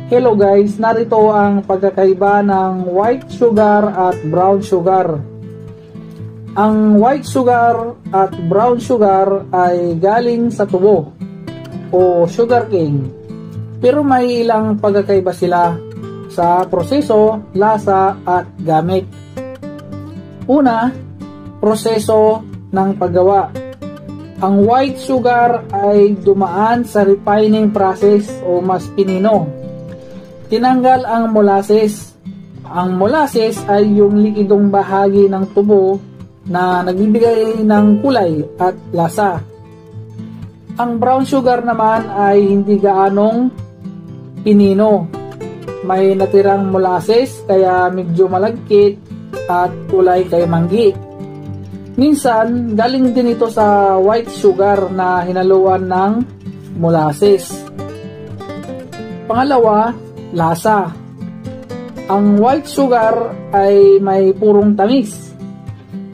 Hello guys, narito ang pagkakaiba ng white sugar at brown sugar. Ang white sugar at brown sugar ay galing sa tubo o sugarcane. Pero may ilang pagkakaiba sila sa proseso, lasa at gamit. Una, proseso ng paggawa. Ang white sugar ay dumaan sa refining process o mas pinino. Tinanggal ang molasses. Ang molasses ay yung likidong bahagi ng tubo na nagbibigay ng kulay at lasa. Ang brown sugar naman ay hindi gaanong pinino. May natirang molasses kaya medyo malagkit at kulay kay manggi. Minsan, galing din ito sa white sugar na hinaluan ng molasses. Pangalawa, lasa. Ang white sugar ay may purong tamis.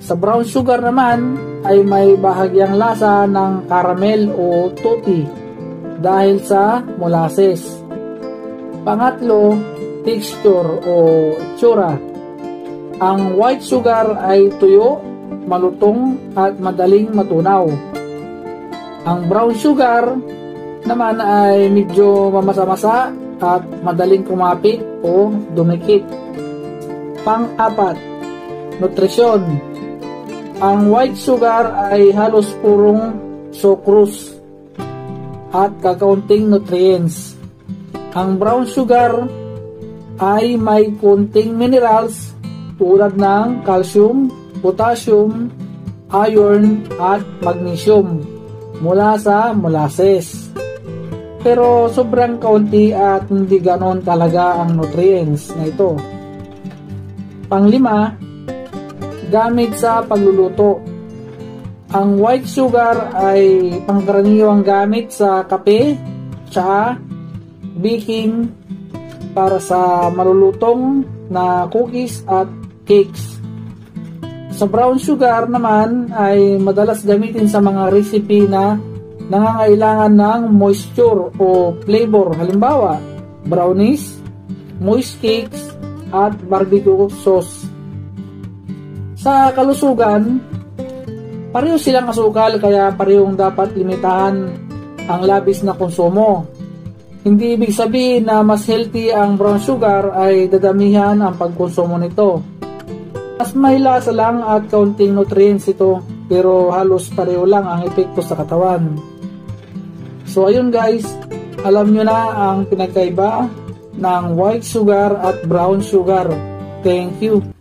Sa brown sugar naman ay may bahagyang lasa ng caramel o tutti dahil sa molasses. Pangatlo, texture o itsura. Ang white sugar ay tuyo, malutong at madaling matunaw. Ang brown sugar naman ay medyo mamasa-masa at madaling kumapit o dumikit. Pang-apat, nutrisyon. Ang white sugar ay halos purong sucrose at kakaunting nutrients. Ang brown sugar ay may kunting minerals tulad ng calcium, potassium, iron at magnesium mula sa molasses. Pero sobrang kaunti at hindi ganon talaga ang nutrients na ito. Panglima, gamit sa pagluluto. Ang white sugar ay pangkaraniwang gamit sa kape, tsaa, baking, para sa malulutong na cookies at cakes. Sa brown sugar naman ay madalas gamitin sa mga recipe na nangangailangan ng moisture o flavor, halimbawa brownies, moist cakes at barbecue sauce. Sa kalusugan, pareho silang asukal kaya parehong dapat limitahan ang labis na konsumo. Hindi ibig sabihin na mas healthy ang brown sugar ay dadamihan ang pagkonsumo nito. Mas may lasa lang at kaunting nutrients ito, pero halos pareho lang ang epekto sa katawan. So ayun guys, alam nyo na ang pinagkaiba ng white sugar at brown sugar. Thank you.